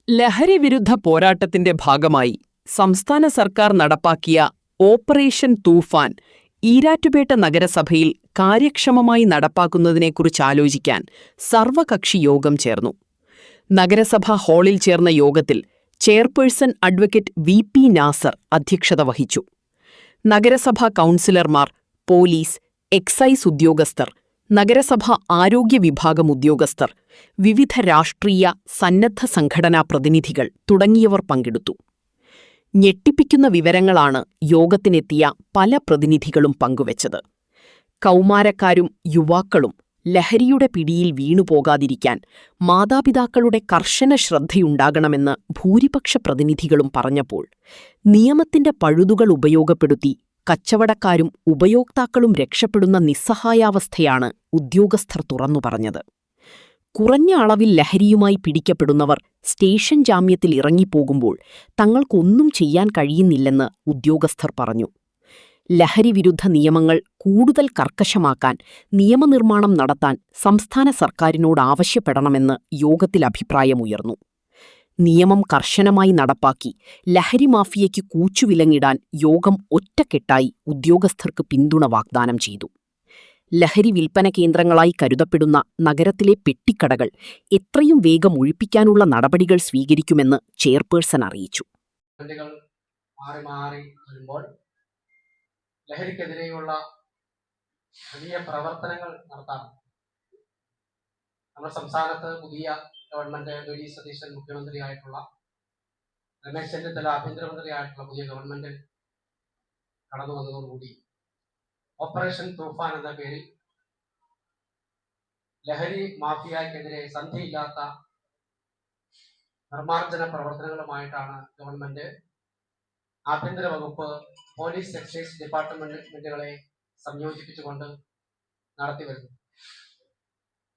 ലഹരി വിരുദ്ധ പോരാട്ടത്തിന്റെ ഭാഗമായി സംസ്ഥാന സർക്കാർ നടപ്പാക്കിയ ഓപ്പറേഷൻ തൂഫാൻ ഈരാറ്റുപേട്ട നഗരസഭയിൽ കാര്യക്ഷമമായി നടപ്പാക്കുന്നതിനെക്കുറിച്ചാലോചിക്കാൻ സർവകക്ഷി യോഗം ചേർന്നു. നഗരസഭാ ഹാളിൽ ചേർന്ന യോഗത്തിൽ ചെയർപേഴ്സൺ അഡ്വക്കേറ്റ് വി.പി. നാസർ അധ്യക്ഷത വഹിച്ചു. നഗരസഭാ കൗൺസിലർമാർ, പോലീസ്, എക്സൈസ് ഉദ്യോഗസ്ഥർ, നഗരസഭാ ആരോഗ്യ വിഭാഗം ഉദ്യോഗസ്ഥർ, വിവിധ രാഷ്ട്രീയ സന്നദ്ധ സംഘടനാ പ്രതിനിധികൾ തുടങ്ങിയവർ പങ്കെടുത്തു. ഞെട്ടിപ്പിക്കുന്ന വിവരങ്ങളാണ് യോഗത്തിനെത്തിയ പല പ്രതിനിധികളും പങ്കുവച്ചത്. കൗമാരക്കാരും യുവാക്കളും ലഹരിയുടെ പിടിയിൽ വീണുപോകാതിരിക്കാൻ മാതാപിതാക്കളുടെ കർശന ശ്രദ്ധയുണ്ടാകണമെന്ന് ഭൂരിപക്ഷ പ്രതിനിധികളും പറഞ്ഞപ്പോൾ, നിയമത്തിന്റെ പഴുതുകൾ ഉപയോഗപ്പെടുത്തി കച്ചവടക്കാരും ഉപയോക്താക്കളും രക്ഷപ്പെടുന്ന നിസ്സഹായാവസ്ഥയാണ് ഉദ്യോഗസ്ഥർ തുറന്നു പറഞ്ഞത്. കുറഞ്ഞ അളവിൽ ലഹരിയുമായി പിടിക്കപ്പെടുന്നവർ സ്റ്റേഷൻ ജാമ്യത്തിൽ ഇറങ്ങിപ്പോകുമ്പോൾ തങ്ങൾക്കൊന്നും ചെയ്യാൻ കഴിയുന്നില്ലെന്ന് ഉദ്യോഗസ്ഥർ പറഞ്ഞു. ലഹരി വിരുദ്ധ നിയമങ്ങൾ കൂടുതൽ കർക്കശമാക്കാൻ നിയമനിർമ്മാണം നടത്താൻ സംസ്ഥാന സർക്കാരിനോട് ആവശ്യപ്പെടണമെന്ന് യോഗത്തിൽ അഭിപ്രായമുയർന്നു. നിയമം കർശനമായി നടപ്പാക്കി ലഹരി മാഫിയയ്ക്ക് കൂച്ചുവിലങ്ങിടാൻ യോഗം ഒറ്റക്കെട്ടായി ഉദ്യോഗസ്ഥർക്ക് പിന്തുണ വാഗ്ദാനം ചെയ്തു. ലഹരി വിൽപ്പന കേന്ദ്രങ്ങളായി കരുതപ്പെടുന്ന നഗരത്തിലെ പെട്ടിക്കടകൾ എത്രയും വേഗം ഒഴിപ്പിക്കാനുള്ള നടപടികൾ സ്വീകരിക്കുമെന്ന് ചെയർപേഴ്സൺ അറിയിച്ചു. ലഹരിക്കെതിരെയുള്ള വലിയ പ്രവർത്തനങ്ങൾ നടത്താം. നമ്മുടെ സംസ്ഥാനത്ത് പുതിയ ഗവൺമെന്റ് വി.ഡി. സതീശൻ മുഖ്യമന്ത്രിയായിട്ടുള്ള, രമേശ് ചെന്നിത്തല ആഭ്യന്തരമന്ത്രിയായിട്ടുള്ള പുതിയ ഗവൺമെന്റ് കടന്നു വന്നതോടുകൂടി ഓപ്പറേഷൻ തൂഫാൻ എന്ന പേരിൽ ലഹരി മാഫിയക്കെതിരെ സന്ധിയില്ലാത്ത നിർമ്മാർജ്ജന പ്രവർത്തനങ്ങളുമായിട്ടാണ് ഗവൺമെന്റ് ആഭ്യന്തര വകുപ്പ്, പോലീസ്, എക്സൈസ് ഡിപ്പാർട്ട്മെന്റുകളെ സംയോജിപ്പിച്ചുകൊണ്ട് നടത്തിവരുന്നു.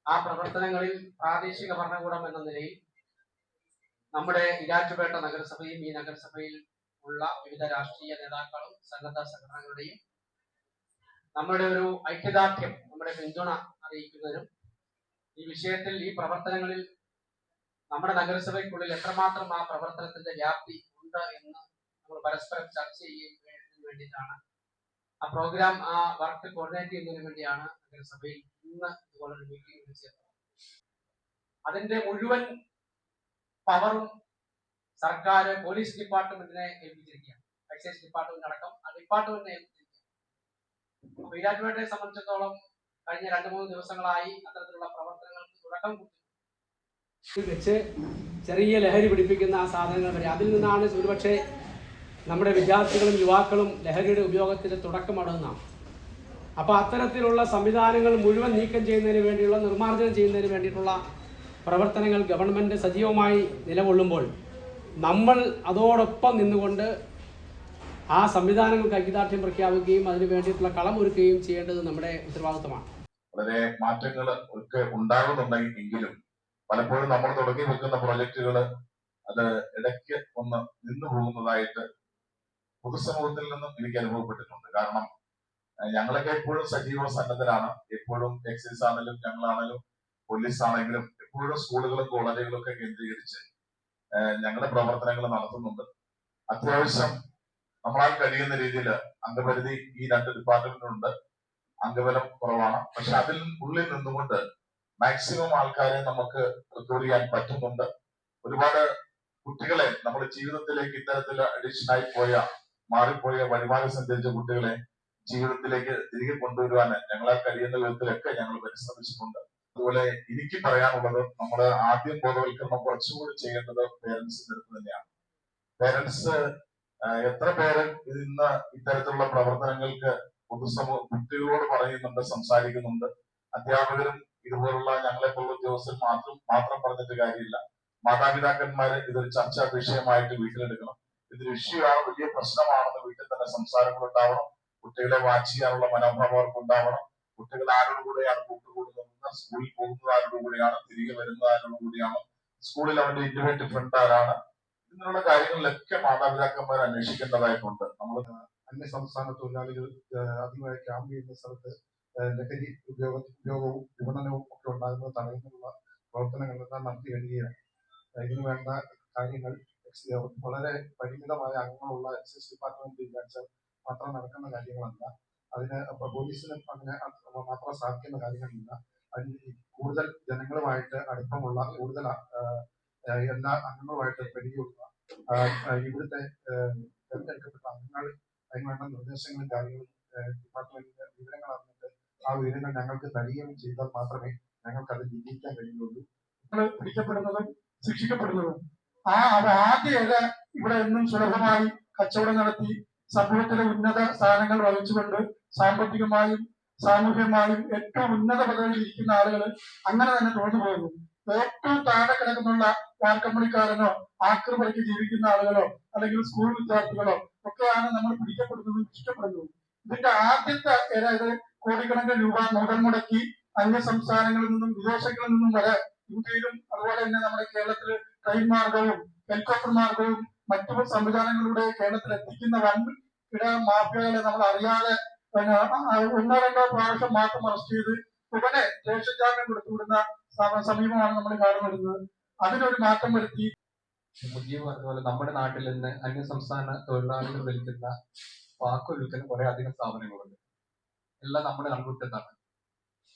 ആ പ്രവർത്തനങ്ങളിൽ പ്രാദേശിക ഭരണകൂടം എന്ന നിലയിൽ നമ്മുടെ ഈരാറ്റുപേട്ട നഗരസഭയും ഈ നഗരസഭയിൽ ഉള്ള വിവിധ രാഷ്ട്രീയ നേതാക്കളും സന്നദ്ധ സംഘടനകളുടെയും നമ്മുടെ ഒരു ഐക്യദാർഢ്യം, നമ്മുടെ പിന്തുണ അറിയിക്കുന്നതിനും ഈ വിഷയത്തിൽ, ഈ പ്രവർത്തനങ്ങളിൽ നമ്മുടെ നഗരസഭയ്ക്കുള്ളിൽ എത്രമാത്രം ആ പ്രവർത്തനത്തിന്റെ വ്യാപ്തി ഉണ്ട് എന്ന് നമ്മൾ പരസ്പരം ചർച്ച ചെയ്യുന്നതിന് വേണ്ടിയിട്ടാണ്, ആ പ്രോഗ്രാം, ആ വർക്ക് കോർഡിനേറ്റ് ചെയ്യുന്നതിന് വേണ്ടിയാണ് നഗരസഭയിൽ ഇന്ന് ഇതുപോലൊരു മീറ്റിംഗ് വിളിച്ചത്. അതിന്റെ മുഴുവൻ പവറും സർക്കാർ പോലീസ് ഡിപ്പാർട്ട്മെന്റിനെ ഏൽപ്പിച്ചിരിക്കുകയാണ്. എക്സൈസ് ഡിപ്പാർട്ട്മെന്റ് അടക്കം ആ ഡിപ്പാർട്ട്മെന്റിനെ ഏൽപ്പിച്ചിരിക്കുകയാണ്. അപ്പൊ ഈരാറ്റുപേട്ടയെ സംബന്ധിച്ചിടത്തോളം കഴിഞ്ഞ 2-3 ദിവസങ്ങളായി അത്തരത്തിലുള്ള പ്രവർത്തനങ്ങൾക്ക് തുടക്കം വെച്ച് ചെറിയ ലഹരി പിടിപ്പിക്കുന്ന ആ സാധനങ്ങൾ വരെ, അതിൽ നിന്നാണ് ഒരുപക്ഷെ നമ്മുടെ വിദ്യാർത്ഥികളും യുവാക്കളും ലഹരിയുടെ ഉപയോഗത്തിന് തുടക്കമിടുന്നതാണ്. അപ്പോൾ അത്തരത്തിലുള്ള സംവിധാനങ്ങൾ മുഴുവൻ നീക്കം ചെയ്യുന്നതിന് വേണ്ടിയുള്ള, നിർമ്മാർജ്ജനം ചെയ്യുന്നതിന് വേണ്ടിയിട്ടുള്ള പ്രവർത്തനങ്ങൾ ഗവൺമെൻറ് സജീവമായി നിലകൊള്ളുമ്പോൾ നമ്മൾ അതോടൊപ്പം നിന്നുകൊണ്ട് ആ സംവിധാനങ്ങൾക്ക് ഐക്യദാർഢ്യം പ്രഖ്യാപിക്കുകയും അതിന് വേണ്ടിയിട്ടുള്ള കളമൊരുക്കുകയും ചെയ്യേണ്ടത് നമ്മുടെ ഉത്തരവാദിത്തമാണ്. വളരെ മാറ്റങ്ങൾ ഒക്കെ ഉണ്ടാകുന്നുണ്ടെങ്കിലും പലപ്പോഴും നമ്മൾ തുടങ്ങി വെക്കുന്ന പ്രോജക്റ്റുകൾ അത് ഇടയ്ക്ക് ഒന്ന് നിന്നു പോകുന്നതായിട്ട് പൊതുസമൂഹത്തിൽ നിന്നും എനിക്ക് അനുഭവപ്പെട്ടിട്ടുണ്ട്. കാരണം ഞങ്ങളൊക്കെ എപ്പോഴും സജീവ സന്നദ്ധരാണ്. എപ്പോഴും എക്സൈസ് ആണെങ്കിലും ഞങ്ങളാണെങ്കിലും പോലീസ് ആണെങ്കിലും എപ്പോഴും സ്കൂളുകളും കോളേജുകളും ഒക്കെ കേന്ദ്രീകരിച്ച് ഞങ്ങളുടെ പ്രവർത്തനങ്ങൾ നടത്തുന്നുണ്ട്. അത്യാവശ്യം നമ്മളാൽ കഴിയുന്ന രീതിയിൽ അംഗപരിധി ഈ 2 ഡിപ്പാർട്ട്മെന്റിനുണ്ട്. അംഗബലം കുറവാണ്. പക്ഷെ അതിൽ ഉള്ളിൽ നിന്നുകൊണ്ട് മാക്സിമം ആൾക്കാരെ നമുക്ക് റിക്രൂട്ട് ചെയ്യാൻ പറ്റുന്നുണ്ട്. ഒരുപാട് കുട്ടികളെ നമ്മുടെ ജീവിതത്തിലേക്ക് ഇത്തരത്തിൽ അഡീഷനായി മാറിപ്പോയ വഴിമാറി സഞ്ചരിച്ച കുട്ടികളെ ജീവിതത്തിലേക്ക് തിരികെ കൊണ്ടുവരുവാൻ ഞങ്ങളാൽ കഴിയുന്ന വിധത്തിലൊക്കെ ഞങ്ങൾ പരിശ്രമിച്ചിട്ടുണ്ട്. അതുപോലെ എനിക്ക് പറയാനുള്ളത്, നമ്മൾ ആദ്യം ബോധവൽക്കരണം കുറച്ചുകൂടി ചെയ്യേണ്ടത് പേരൻസിന്റെ അടുത്ത് തന്നെയാണ്. പേരൻസ് എത്ര പേര് ഇന്ന് ഇത്തരത്തിലുള്ള പ്രവർത്തനങ്ങൾക്ക് കുട്ടികളോട് പറയുന്നുണ്ട്, സംസാരിക്കുന്നുണ്ട്. അധ്യാപകരും ഇതുപോലുള്ള ഞങ്ങളെപ്പോലുള്ള ഉദ്യോഗസ്ഥർ മാത്രം പറഞ്ഞിട്ട് കാര്യമില്ല. മാതാപിതാക്കന്മാര് ഇതൊരു ചർച്ചാ വിഷയമായിട്ട് വീട്ടിലെടുക്കണം. ഇതൊരു ഇഷ്യൂയാണ്, വലിയ പ്രശ്നമാണെന്ന് വീട്ടിൽ തന്നെ സംസാരങ്ങൾ ഉണ്ടാവണം. കുട്ടികളെ വാച്ച് ചെയ്യാനുള്ള മനോഭാവം അവർക്ക് ഉണ്ടാവണം. കുട്ടികൾ ആരോട് കൂടെയാണ് കൂട്ടുകൂടുന്നത്, സ്കൂളിൽ പോകുന്നത് ആരോട് കൂടെയാണ്, തിരികെ വരുന്നത് ആരോട് കൂടിയാണ്, സ്കൂളിൽ അവന്റെ ഇന്റിമേറ്റ് ഫ്രണ്ട് ആരാണ്, ഇങ്ങനെയുള്ള കാര്യങ്ങളിലൊക്കെ മാതാപിതാക്കന്മാർ അന്വേഷിക്കേണ്ടതായിട്ടുണ്ട്. നമ്മൾ അന്യ സംസ്ഥാന തൊഴിലാളികൾ അധികമായി ക്യാമ്പ് ചെയ്യുന്ന സ്ഥലത്ത് ലഹരി ഉപയോഗവും വിപണനവും ഒക്കെ ഉണ്ടാകുന്നത് തടയുന്നതിനുള്ള പ്രവർത്തനങ്ങളെല്ലാം നടത്തി വരികയാണ്. ഇതിനു വേണ്ട കാര്യങ്ങൾ വളരെ പരിമിതമായ അംഗങ്ങളുള്ള എക്സൈസ് ഡിപ്പാർട്ട്മെന്റ് വിചാരിച്ചാൽ മാത്രം നടക്കുന്ന കാര്യങ്ങളല്ല. അതിന് പോലീസിന് അങ്ങനെ മാത്രം സാധിക്കുന്ന കാര്യങ്ങളില്ല. അതിന് കൂടുതൽ ജനങ്ങളുമായിട്ട് അടുപ്പമുള്ള, കൂടുതൽ എല്ലാ അംഗങ്ങളുമായിട്ട് പരിചയമുള്ള ഇവിടുത്തെ തെരഞ്ഞെടുക്കപ്പെട്ട അംഗങ്ങൾ അതിനുവേണ്ട നിർദ്ദേശങ്ങളും കാര്യങ്ങളും ഡിപ്പാർട്ട്മെന്റിന്റെ വിവരങ്ങൾ അറിഞ്ഞിട്ട് ആ വിവരങ്ങൾ ഞങ്ങൾക്ക് തരികയും ചെയ്താൽ മാത്രമേ ഞങ്ങൾക്ക് അത് വിജയിക്കാൻ കഴിയുള്ളൂ. പിടിക്കപ്പെടുന്നതും ശിക്ഷിക്കപ്പെടുന്നതും അത് ആദ്യം ഇവിടെ എന്നും സുലഭമായി കച്ചവടം നടത്തി സമൂഹത്തിലെ ഉന്നത സ്ഥാനങ്ങൾ വഹിച്ചുകൊണ്ട് സാമ്പത്തികമായും സാമൂഹ്യമായും ഏറ്റവും ഉന്നത പദവിയിൽ ഇരിക്കുന്ന ആളുകൾ അങ്ങനെ തന്നെ തുറന്നു പോകുന്നു. ഏറ്റവും താഴെ കിടക്കുന്നുള്ള വാർക്കമ്പണിക്കാരനോ ആക്രമണിക്ക് ജീവിക്കുന്ന ആളുകളോ അല്ലെങ്കിൽ സ്കൂൾ വിദ്യാർത്ഥികളോ ഒക്കെയാണ് നമ്മൾ പിടിക്കപ്പെടുന്നതും ഇഷ്ടപ്പെടുന്നതും. ഇതിന്റെ ആദ്യത്തെ അതായത് കോടിക്കണക്കിന് രൂപ മുതൽ മുടക്കി അന്യ സംസ്ഥാനങ്ങളിൽ നിന്നും വിദേശങ്ങളിൽ നിന്നും വരെ ഇന്ത്യയിലും അതുപോലെ തന്നെ നമ്മുടെ കേരളത്തിൽ ട്രെയിൻ മാർഗവും ഹെലികോപ്റ്റർ മാർഗവും മറ്റു സംവിധാനങ്ങളിലൂടെ കേരളത്തിൽ എത്തിക്കുന്ന വൻകിട മാഫിയകളെ നമ്മൾ അറിയാതെ ഒന്നോ രണ്ടോ പ്രാവശ്യം മാത്രം അറസ്റ്റ് ചെയ്ത് ഉടനെ ദേശ ജാമ്യം കൊടുത്തുവിടുന്ന സമീപമാണ് നമ്മൾ കാണുന്നത്. അതിനൊരു മാറ്റം വരുത്തി മുജീബ് പറഞ്ഞതുപോലെ നമ്മുടെ നാട്ടിൽ നിന്ന് അന്യ സംസ്ഥാന തൊഴിലാളികൾ വിൽക്കുന്ന വാക്കുകൾ വിൽക്കുന്ന കുറെ അധികം സ്ഥാപനങ്ങളുണ്ട്. എല്ലാം നമ്മുടെ കൺകുറ്റത്താണ്.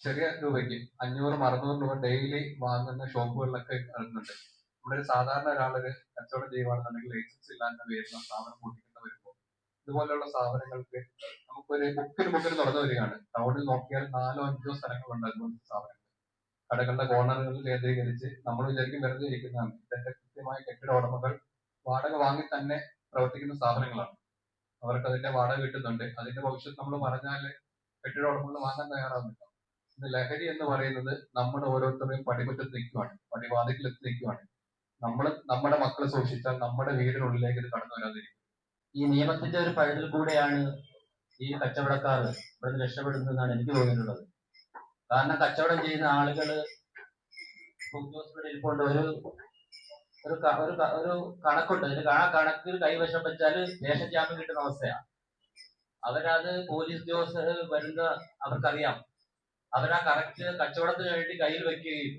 ചെറിയ രൂപയ്ക്ക് 500-600 രൂപ ഡെയിലി വാങ്ങുന്ന ഷോപ്പുകളിലൊക്കെ ഇറങ്ങുന്നുണ്ട്. നമ്മുടെ ഒരു സാധാരണ ഒരാളൊരു കച്ചവടം ചെയ്യുകയാണെന്നുണ്ടെങ്കിൽ ലൈസൻസ് ഇല്ലാത്ത വരുന്ന സ്ഥാപനം കൂട്ടിക്കൊണ്ട് വരുമ്പോൾ ഇതുപോലെയുള്ള സ്ഥാപനങ്ങൾക്ക് നമുക്കൊരു മുക്കിന് തുറന്നു വരികയാണ്. ടൗണിൽ നോക്കിയാൽ 4-5 സ്ഥലങ്ങളുണ്ട് അതുപോലത്തെ സ്ഥാപനങ്ങൾ. കടകളുടെ കോർണറുകളിൽ കേന്ദ്രീകരിച്ച് നമ്മൾ വിചാരിക്കും വെറുതെ ഇരിക്കുന്നതാണ്. ഇതിന്റെ കൃത്യമായ കെട്ടിട ഉടമകൾ വാടക വാങ്ങി തന്നെ പ്രവർത്തിക്കുന്ന സ്ഥാപനങ്ങളാണ്. അവർക്ക് അതിന്റെ വാടക കിട്ടുന്നുണ്ട്. അതിന്റെ ഭവിഷ്യത്ത് നമ്മൾ പറഞ്ഞാൽ കെട്ടിട ഉടമകൾ വാങ്ങാൻ തയ്യാറാവുന്നില്ല. ഇത് ലഹരി എന്ന് പറയുന്നത് നമ്മുടെ ഓരോരുത്തരെയും പടിമുറ്റത്ത് നിൽക്കുവാണ്, പടിവാതിക്കലെത്തി നിൽക്കുവാണ്. നമ്മുടെ മക്കളെ സൂക്ഷിച്ചാൽ നമ്മുടെ വീടിനുള്ളിലേക്ക് ഇത് കടന്നു വരാതിരിക്കും. ഈ നിയമത്തിന്റെ ഒരു പഴുതിൽ കൂടെയാണ് ഈ കച്ചവടക്കാർ ഇവിടെ രക്ഷപ്പെടുന്നതെന്നാണ് എനിക്ക് തോന്നിയിട്ടുള്ളത്. കാരണം കച്ചവടം ചെയ്യുന്ന ആളുകൾ ഉദ്യോഗസ്ഥരുടെ കൊണ്ട് ഒരു കണക്കുണ്ട്. അതിൽ ആ കണക്കിൽ കൈവശം വെച്ചാൽ ദേശജാമ്യം കിട്ടുന്ന അവസ്ഥയാണ്. അവരത് പോലീസ് ഉദ്യോഗസ്ഥർ വരുന്ന അവർക്കറിയാം. അവരാ കറക്റ്റ് കച്ചവടത്തിന് വേണ്ടി കയ്യിൽ വെക്കുകയും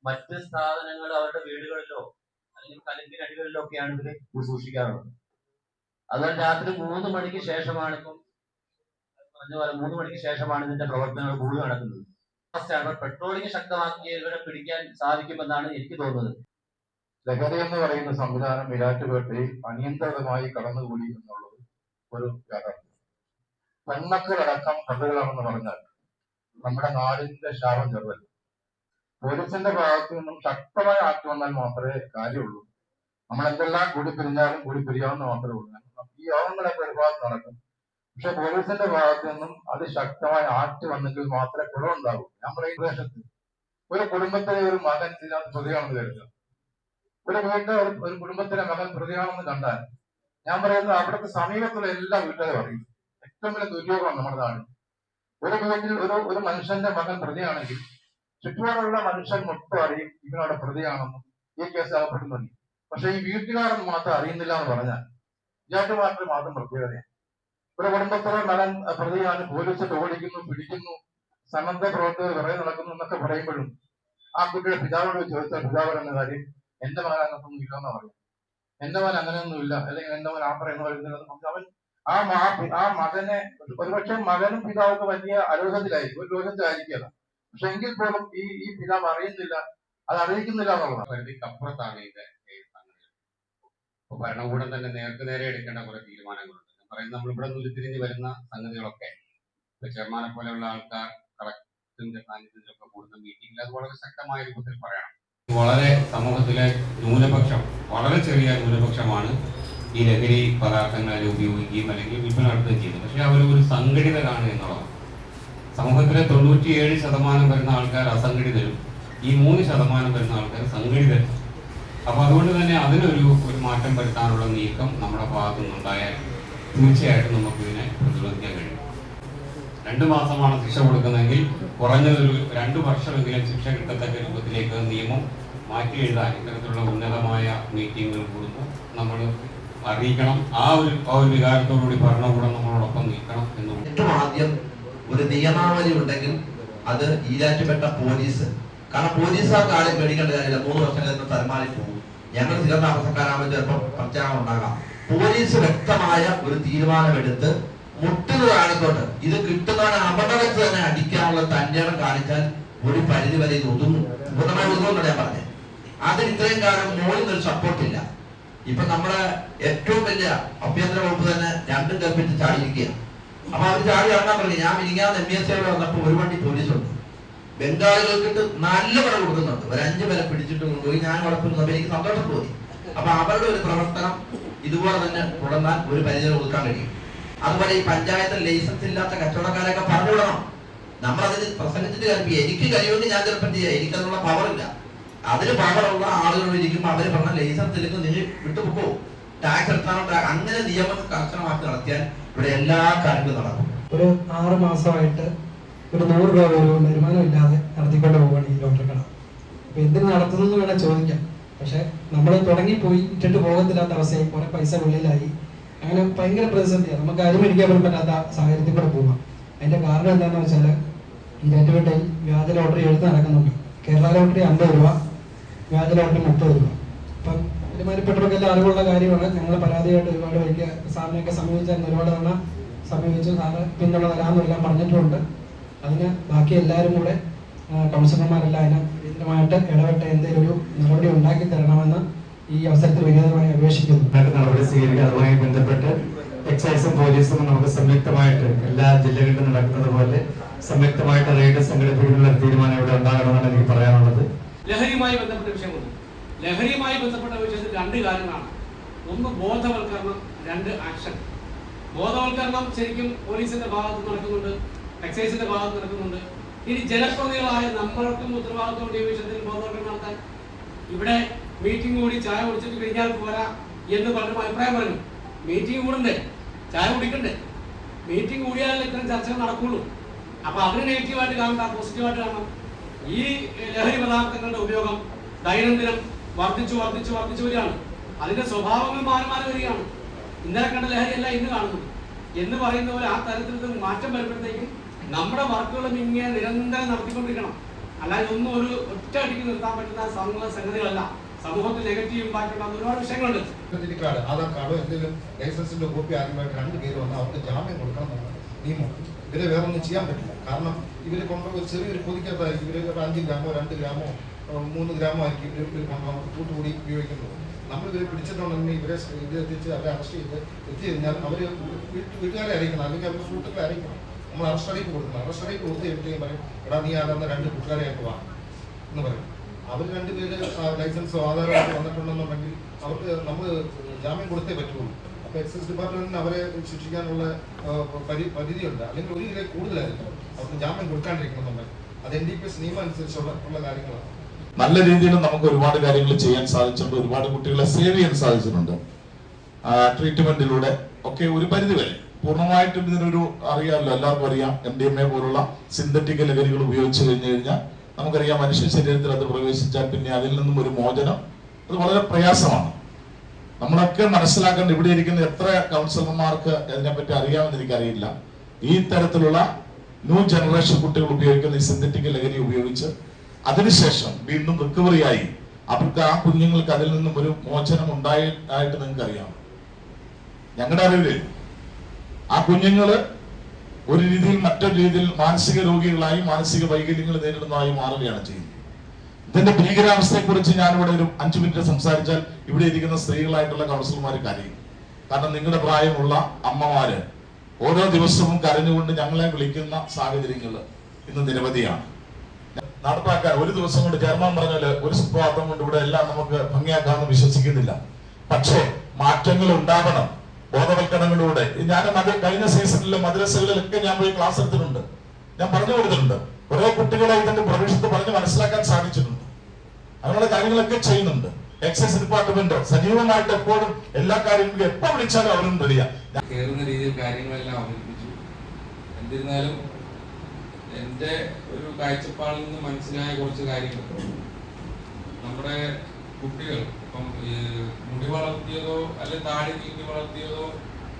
മറ്റ് സാധനങ്ങൾ അവരുടെ വീടുകളിലോ അല്ലെങ്കിൽ കലങ്കിനടികളിലോ ഒക്കെയാണ് ഇവര് സൂക്ഷിക്കാറുള്ളത്. അതുപോലെ രാത്രി 3 മണിക്ക് ശേഷമാണ് ഇപ്പം പറഞ്ഞ പോലെ 3 മണിക്ക് ശേഷമാണ് ഇതിന്റെ പ്രവർത്തനങ്ങൾ കൂടുതൽ നടക്കുന്നത്. അവസ്ഥയാണ്. പെട്രോളിംഗ് ശക്തമാക്കി ഇവരെ പിടിക്കാൻ സാധിക്കുമെന്നാണ് എനിക്ക് തോന്നുന്നത്. ലഹരി എന്ന് പറയുന്ന സംവിധാനം ഈരാറ്റുപേട്ടയിൽ അനിയന്ത്രിതമായി കടന്നുകൂടി എന്നുള്ളത് ഒരു യാഥാർത്ഥ്യം. പെൺമക്കളടക്കം പ്രതികളാണെന്ന് പറഞ്ഞാൽ നമ്മുടെ നാടിന്റെ ശാപം ചെറുതല്ല. പോലീസിന്റെ ഭാഗത്തു നിന്നും ശക്തമായ ആക്ട് വന്നാൽ മാത്രമേ കാര്യമുള്ളൂ. നമ്മൾ എന്തെല്ലാം കൂടി പിരിയാവുന്ന മാത്രമേ ഉള്ളൂ. ഈ യോഗങ്ങളൊക്കെ ഒരു ഭാഗത്ത് നടക്കും. പക്ഷെ പോലീസിന്റെ ഭാഗത്തു നിന്നും അതിശക്തമായ ആക്ട് വന്നെങ്കിൽ മാത്രമേ കുറവുണ്ടാകൂ. ഞാൻ പറയുന്ന പ്രദേശത്ത് ഒരു കുടുംബത്തിലെ ഒരു മകൻ ഇതിനകത്ത് പ്രതിയാണെന്ന് കരുതുക. ഒരു വീട്ടിലെ ഒരു കുടുംബത്തിലെ മകൻ പ്രതിയാണെന്ന് കണ്ടാൽ ഞാൻ പറയുന്നത് അവിടുത്തെ സമീപത്തുള്ള എല്ലാ വീട്ടുകാരും അറിയും. ഏറ്റവും വലിയ ദുര്യോഗമാണ് നമ്മുടെ നാട്. ഒരു വീട്ടിൽ ഒരു മനുഷ്യന്റെ മകൻ പ്രതിയാണെങ്കിൽ ചുറ്റുപാടുള്ള മനുഷ്യൻ മൊത്തം അറിയും ഇവനവിടെ പ്രതിയാണെന്നും ഈ കേസ് അകപ്പെടുന്നുണ്ട്. പക്ഷെ ഈ വീട്ടുകാരൻ മാത്രം അറിയുന്നില്ല എന്ന് പറഞ്ഞാൽ ഇയാൾക്ക് മാത്രം പ്രത്യേകതയാണ്. ഒരു കുടുംബത്തിലെ മകൻ പ്രതിയാണ്, പോലീസ് ഓടിക്കുന്നു, പിടിക്കുന്നു, സന്നദ്ധ പ്രവർത്തകർ വിറയെ നടക്കുന്നു എന്നൊക്കെ പറയുമ്പോഴും ആ കുട്ടിയുടെ പിതാവിനോട് ചോദിച്ചാൽ പിതാവ് എന്ന കാര്യം എന്റെ മകൻ അങ്ങനത്തൊന്നും ഇല്ലെന്നാ പറയും. എന്റെ മകൻ അങ്ങനെയൊന്നും ഇല്ല, അല്ലെങ്കിൽ എന്റെ മകൻ ആ പറയുന്ന പറയുന്നത് അവൻ ആ മകനെ ഒരുപക്ഷെ മകനും പിതാവൊക്കെ വലിയ അരോഗത്തിലായിരിക്കും, ഒരു രോഗത്തിലായിരിക്കുകയല്ല. പക്ഷെ എങ്കിൽ പോലും ഈ പിതാവ് അറിയുന്നില്ല, അത് അറിയിക്കുന്നില്ല എന്നുള്ളതാണ്. പരിധിക്കപ്പുറത്താണ് ഇതിന്റെ ഭരണകൂടം തന്നെ നേരെ എടുക്കേണ്ട കുറെ തീരുമാനങ്ങളുണ്ട്. പറയുന്നത് നമ്മളിവിടെ ഉരുത്തിരിഞ്ഞ് വരുന്ന സംഗതികളൊക്കെ ഇപ്പൊ ചെയർമാനെ പോലെയുള്ള ആൾക്കാർ കളക്ടറിന്റെ സാന്നിധ്യത്തിലൊക്കെ കൂടുന്ന മീറ്റിംഗിൽ അത് വളരെ ശക്തമായ രൂപത്തിൽ പറയണം. വളരെ സമൂഹത്തിലെ ന്യൂനപക്ഷം, വളരെ ചെറിയ ന്യൂനപക്ഷമാണ് ഈ ലഹരി പദാർത്ഥങ്ങൾ ഉപയോഗിക്കുകയും അല്ലെങ്കിൽ വിൽപ്പന നടത്തുകയും ചെയ്യുന്നത്. പക്ഷെ അവർ ഒരു സംഘടിതരാണ് എന്നുള്ളതാണ്. സമൂഹത്തിലെ 97% വരുന്ന ആൾക്കാർ അസംഘടിതരും ഈ 3% വരുന്ന ആൾക്കാർ സംഘടിതരും. അപ്പൊ അതുകൊണ്ട് തന്നെ അതിനൊരു മാറ്റം വരുത്താനുള്ള നീക്കം നമ്മുടെ ഭാഗത്തു നിന്നുണ്ടായാൽ തീർച്ചയായിട്ടും നമുക്ക് ഇതിനെ പ്രതിരോധിക്കാൻ കഴിയും. 2 മാസമാണ് ശിക്ഷ കൊടുക്കുന്നതെങ്കിൽ കുറഞ്ഞതൊരു 2 വർഷമെങ്കിലും ശിക്ഷ കിട്ടത്തക്ക രൂപത്തിലേക്ക് നിയമം മാറ്റി എഴുതാൻ ഇത്തരത്തിലുള്ള ഉന്നതമായ മീറ്റിങ്ങുകൾ കൂടുമ്പോൾ നമ്മൾ അറിയിക്കണം. ആ ഒരു വികാരത്തോടുകൂടി ഭരണകൂടം നമ്മളോടൊപ്പം നിൽക്കണം എന്നുള്ളത്. ഏറ്റവും ആദ്യം ഒരു നിയമാവലി ഉണ്ടെങ്കിൽ അത് ഈരാറ്റുപേട്ട പോലീസ്, കാരണം പോലീസുകാർക്ക് ആളെ പേടിക്കേണ്ട കാര്യമില്ല. 3 വർഷം കഴിഞ്ഞ തലമാറി പോകും. ഞങ്ങൾ സ്ഥിരം താമസക്കാരാകുമ്പോൾ ചിലപ്പോൾ പ്രചാരണം ഉണ്ടാകാം. പോലീസ് വ്യക്തമായ ഒരു തീരുമാനമെടുത്ത് മുട്ടിന് താഴത്തോട്ട് ഇത് കിട്ടുന്നവനെ അവിടെ വെച്ച് തന്നെ അടിക്കാനുള്ള തന്റേടം കാണിച്ചാൽ ഒരു പരിധി വരെ ഇത് ഒതുങ്ങും. പൂർണ്ണമായി ഒതുങ്ങുമെന്നാണ് ഞാൻ പറഞ്ഞത്. അതിന് ഇത്രയും കാലം മോളിൽ നിന്നൊരു സപ്പോർട്ടില്ല. ഇപ്പൊ നമ്മുടെ ഏറ്റവും വലിയ ആഭ്യന്തര വകുപ്പ് തന്നെ രണ്ടും കൽപ്പിച്ച് ചാടിയിരിക്കുകയാണ്. അപ്പൊ അവർ ചാടി ഇറങ്ങാൻ പറഞ്ഞു. ഞാൻ മിനിങ്ങാന്ന് MSA വന്നപ്പോൾ ഒരു വണ്ടി പോലീസുണ്ട്. ബംഗാളികൾക്കിട്ട് നല്ല വില കൊടുക്കുന്നുണ്ട്. ഒരു 5 പേരെ പിടിച്ചിട്ട് കൊണ്ടുപോയി. ഞാൻ അവിടെ പോയി എനിക്ക് സന്തോഷം തോന്നി. അപ്പൊ അവരുടെ ഒരു പ്രവർത്തനം ഇതുപോലെ തന്നെ തുടർന്നാൽ ഒരു പരിധി ഒതുക്കാൻ കഴിയും. അതുപോലെ ഈ പഞ്ചായത്തിൽ ലൈസൻസ് ഇല്ലാത്ത കച്ചവടക്കാരെയൊക്കെ പറഞ്ഞു വിടണം. നമ്മളതിന് പ്രസംഗിച്ചിട്ട് കാര്യം എനിക്ക് കഴിയുമെങ്കിൽ ഞാൻ ചിലപ്പോൾ ചെയ്യാം. എനിക്കതിനുള്ള പവറില്ല. അതിന് പവറുള്ള ആളുകൾ ഇരിക്കുമ്പോൾ അവര് പറഞ്ഞ ലൈസൻസ് ഇല്ലെങ്കിൽ നീ വിട്ടുപോക്കോ, ടാക്സ് എടുത്താനോ, അങ്ങനെ നിയമം കർശനമാക്കി നടത്തിയാൽ ഇവിടെ എല്ലാ കാര്യങ്ങളും നടക്കും. ഒരു 6 മാസമായിട്ട് ഒരു 100 രൂപ പോലും വരുമാനം ഇല്ലാതെ നടത്തിക്കൊണ്ട് പോവുകയാണ് ഈ ലോട്ടറി കട. അപ്പൊ എന്തിന് നടത്തുന്നു വേണേൽ ചോദിക്കാം. പക്ഷെ നമ്മൾ തുടങ്ങിപ്പോയി ഇട്ടിട്ട് പോകത്തില്ലാത്ത അവസ്ഥയായി, കുറെ പൈസ ഉള്ളിലായി, അങ്ങനെ ഭയങ്കര പ്രതിസന്ധിയാണ്. നമുക്ക് അരി മേടിക്കാൻ പോലും പറ്റാത്ത സാഹചര്യത്തിൽ കൂടെ പോകാം. അതിന്റെ കാരണം എന്താണെന്ന് വെച്ചാൽ ഈരാറ്റുപേട്ടയിൽ വ്യാജ ലോട്ടറി എഴുത്ത് നടക്കുന്നുണ്ട്. കേരള ലോട്ടറി 50 രൂപ, വ്യാജ ലോട്ടറി 30 രൂപ. അപ്പം പെരുമാറ്റപ്പെട്ടവർക്കെല്ലാം അറിവുള്ള കാര്യമാണ്. ഞങ്ങൾ പരാതിയായിട്ട് ഒരുപാട് വലിയ സാറിനെയൊക്കെ സമീപിച്ചാൽ ഒരുപാട് തവണ സമീപിച്ചു. സാറ് പിന്തുണ തരാമെന്നും എല്ലാം പറഞ്ഞിട്ടുണ്ട്. അതിന് ബാക്കി എല്ലാവരും കൂടെ കൗൺസിലർമാരെല്ലാം അതിന് വിചിത്രമായിട്ട് ഇടപെട്ട് എന്തെങ്കിലും ഒരു നടപടി ഉണ്ടാക്കി തരണമെന്ന് ഈ അവസരത്തിൽ വിനീതമായി അപേക്ഷിക്കുന്നു. നടപടി സ്വീകരിക്കുക. അതുമായി ബന്ധപ്പെട്ട് എക്സൈസും പോലീസും നമുക്ക് സംയുക്തമായിട്ട് എല്ലാ ജില്ലകളിലും നടക്കുന്നത് പോലെ സംയുക്തമായിട്ട് റെയ്ഡ് സംഘടിപ്പിക്കാനുള്ള തീരുമാനം ഇവിടെ ഉണ്ടാകണമെന്നാണ് എനിക്ക് പറയാനുള്ളത്. ലഹരിയുമായി ബന്ധപ്പെട്ട വിഷയമുണ്ട്. ലഹരിയുമായി ബന്ധപ്പെട്ട വിഷയത്തിൽ 2 കാര്യങ്ങളാണ്. ഒന്ന് ബോധവൽക്കരണം, 2 ആക്ഷൻ. ബോധവൽക്കരണം ശരിക്കും പോലീസിന്റെ ഭാഗത്ത് നടക്കുന്നുണ്ട്, എക്സൈസിന്റെ ഭാഗത്ത് നടക്കുന്നുണ്ട്. ഇനി ജനപ്രതിനിധികളായ നമ്മൾക്കും ഉത്തരവാദിത്വമുണ്ട് ഈ വിഷയത്തിൽ ബോധവൽക്കരണം നടത്താൻ. ഇവിടെ മീറ്റിംഗ് കൂടി ചായ കുടിച്ചിട്ട് കഴിഞ്ഞാൽ പോരാ എന്ന് പലരും അഭിപ്രായം പറഞ്ഞു. മീറ്റിംഗ് കൂടണ്ടേ, ചായ കുടിക്കണ്ടേ? മീറ്റിംഗ് കൂടിയാലേ ഇത്തരം ചർച്ചകൾ നടക്കുള്ളൂ. അപ്പൊ അതിന് നെഗറ്റീവായിട്ട് കാണണ്ട, പോസിറ്റീവായിട്ട് കാണണം. ഈ ലഹരി പദാർത്ഥങ്ങളുടെ ഉപയോഗം ദൈനംദിനം വർദ്ധിച്ചു വരികയാണ്. അതിന്റെ സ്വഭാവങ്ങൾ മാറി വരികയാണ്. ഇന്നലെ കണ്ട ലഹരിയല്ല ഇന്ന് കാണുന്നത് എന്ന് പറയുന്ന പോലെ ആ തരത്തിൽ മാറ്റം വരുമ്പോഴത്തേക്കും നമ്മുടെ വർക്കുകളും ഇങ്ങനെ നിരന്തരം നടത്തിക്കൊണ്ടിരിക്കണം. അല്ലാതെ ഒന്നും ഒരു ഒറ്റ അടിക്ക് നിർത്താൻ പറ്റുന്ന സംഗതികളല്ല. സമൂഹത്തിൽ നെഗറ്റീവ് ഇമ്പാക്ട് ഉണ്ടാകുന്ന ഒരുപാട് വിഷയങ്ങളുണ്ട്. കാർഡ്, ആധാർ കാർഡോ എന്തെങ്കിലും ലൈസൻസിന്റെ കോപ്പി ആദ്യമായിട്ട് 2 പേര് വന്നാൽ അവർക്ക് ജാമ്യം കൊടുക്കണം എന്നാണ് നിയമം. ഇവരെ വേറെ ഒന്നും ചെയ്യാൻ പറ്റില്ല. കാരണം ഇവരെ കൊണ്ട് ഒരു ചെറിയൊരു പൊതിക്കകത്തായിരിക്കും. ഇവർ 5 ഗ്രാമോ 2 ഗ്രാമോ 3 ഗ്രാമോ ആയിരിക്കും ഇവർ കൂട്ടുകൂടി ഉപയോഗിക്കുന്നത്. നമ്മൾ ഇവരെ പിടിച്ചിട്ടുണ്ടെങ്കിൽ ഇവരെ എത്തിച്ച് അവരെ അറസ്റ്റ് ചെയ്ത് എത്തി കഴിഞ്ഞാൽ അവർ വീട്ടുകാരെ അറിയിക്കണം, അല്ലെങ്കിൽ അവരുടെ സുഹൃത്തുക്കളെ അറിയിക്കണം. നമ്മൾ അറസ്റ്റ് അറിയിപ്പ് കൊടുക്കണം. അറസ്റ്റ് അറിയിപ്പ് കൊടുത്ത് കഴിഞ്ഞിട്ട് പറയും, എടാ നീ ആരാന്ന 2 കൂട്ടുകാരെയായിട്ട് വാ എന്ന് പറയും. അവർ 2 പേര് ലൈസൻസോ ആധാരോ വന്നിട്ടുണ്ടെന്നുണ്ടെങ്കിൽ അവർക്ക് നമ്മൾ ജാമ്യം കൊടുത്തേ പറ്റുള്ളൂ. അപ്പൊ എക്സൈസ് ഡിപ്പാർട്ട്മെന്റിന് അവരെ ശിക്ഷിക്കാനുള്ള പരിധിയുണ്ട്. അല്ലെങ്കിൽ 1 കിലോ കൂടുതലായിരിക്കും അവർക്ക് ജാമ്യം കൊടുക്കാണ്ടിരിക്കണമെന്നുണ്ടെങ്കിൽ. അത് NDPS നിയമം അനുസരിച്ചുള്ള കാര്യങ്ങളാണ്. നല്ല രീതിയിൽ നമുക്ക് ഒരുപാട് കാര്യങ്ങൾ ചെയ്യാൻ സാധിച്ചിട്ടുണ്ട്. ഒരുപാട് കുട്ടികളെ സേവ് ചെയ്യാൻ സാധിച്ചിട്ടുണ്ട്. ട്രീറ്റ്മെന്റിലൂടെ ഒക്കെ ഒരു പരിധി വരെ. പൂർണ്ണമായിട്ടും ഇതിനൊരു അറിയാമല്ലോ, എല്ലാവർക്കും അറിയാം, MDMA പോലുള്ള സിന്തറ്റിക് ലഹരികൾ ഉപയോഗിച്ച് കഴിഞ്ഞാൽ നമുക്കറിയാം മനുഷ്യ ശരീരത്തിൽ അത് പ്രവേശിച്ചാൽ പിന്നെ അതിൽ നിന്നും ഒരു മോചനം അത് വളരെ പ്രയാസമാണ്. നമ്മളൊക്കെ മനസ്സിലാക്കേണ്ട, ഇവിടെ ഇരിക്കുന്ന എത്ര കൗൺസിലർമാർക്ക് അതിനെപ്പറ്റി അറിയാമെന്ന് എനിക്കറിയില്ല. ഈ തരത്തിലുള്ള ന്യൂ ജനറേഷൻ കുട്ടികൾ ഉപയോഗിക്കുന്ന ഈ സിന്തറ്റിക് ലഹരി ഉപയോഗിച്ച് അതിനുശേഷം വീണ്ടും റിക്കവറിയായി അവർക്ക് ആ കുഞ്ഞുങ്ങൾക്ക് അതിൽ നിന്നും ഒരു മോചനം ഉണ്ടായിട്ട് നിങ്ങൾക്ക് അറിയാം. ഞങ്ങളുടെ അറിവില് ആ കുഞ്ഞുങ്ങള് ഒരു രീതിയിൽ മറ്റൊരു രീതിയിൽ മാനസിക രോഗികളായി മാനസിക വൈകല്യങ്ങൾ നേരിടുന്നതായി മാറുകയാണ് ചെയ്യുന്നത്. ഇതിന്റെ ഭീകരാവസ്ഥയെ കുറിച്ച് ഞാനിവിടെ ഒരു 5 മിനിറ്റ് സംസാരിച്ചാൽ ഇവിടെ ഇരിക്കുന്ന സ്ത്രീകളായിട്ടുള്ള കൗൺസിലർമാർ കരയും. കാരണം നിങ്ങളുടെ പ്രായമുള്ള അമ്മമാര് ഓരോ ദിവസവും കരഞ്ഞുകൊണ്ട് ഞങ്ങളെ വിളിക്കുന്ന സാഹചര്യങ്ങൾ ഇന്ന് നിരവധിയാണ്. നടപ്പാക്കാൻ ഒരു ദിവസം കൊണ്ട് ചെയർമാൻ പറഞ്ഞാല് ഒരു സുപ്രഭാതം കൊണ്ട് ഇവിടെ എല്ലാം നമുക്ക് ഭംഗിയാക്കാമെന്ന് വിശ്വസിക്കുന്നില്ല. പക്ഷേ മാറ്റങ്ങൾ ഉണ്ടാവണം ബോധവൽക്കരണങ്ങളിലൂടെ. ഞാൻ കഴിഞ്ഞ സീസണിലെ മദ്രസകളിലൊക്കെ ഞാൻ പോയി ക്ലാസ് എടുത്തിട്ടുണ്ട്. ഞാൻ പറഞ്ഞു കൊടുത്തിട്ടുണ്ട്. കുറെ കുട്ടികളെ ഇതിന്റെ ഭവിഷ്യത്ത് പറഞ്ഞ് മനസ്സിലാക്കാൻ സാധിച്ചിട്ടുണ്ട്. അങ്ങനെയുള്ള കാര്യങ്ങളൊക്കെ ചെയ്യുന്നുണ്ട്. എക്സൈസ് ഡിപ്പാർട്ട്മെന്റ് സജീവമായിട്ട് എപ്പോഴും എല്ലാ കാര്യങ്ങളും എപ്പോ വിളിച്ചാലും അവരും വരിക. കയറുന്ന രീതിയിൽ കാര്യങ്ങളെല്ലാം അവതരിപ്പിച്ചു. എന്നിരുന്നാലും എൻ്റെ ഒരു കാഴ്ചപ്പാടിൽ നിന്ന് മനസ്സിലായ കുറച്ച് കാര്യങ്ങൾ, നമ്മുടെ കുട്ടികൾ ഇപ്പം മുടി വളർത്തിയതോ അല്ലെങ്കിൽ താടി നീക്കി വളർത്തിയതോ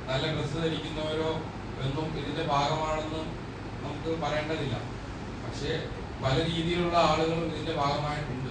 നല്ല ഡ്രസ്സ് ധരിക്കുന്നവരോ ഒന്നും ഇതിന്റെ ഭാഗമാണെന്ന് നമുക്ക് പറയേണ്ടതില്ല. പക്ഷേ പല രീതിയിലുള്ള ആളുകളും ഇതിന്റെ ഭാഗമായിട്ടുണ്ട്.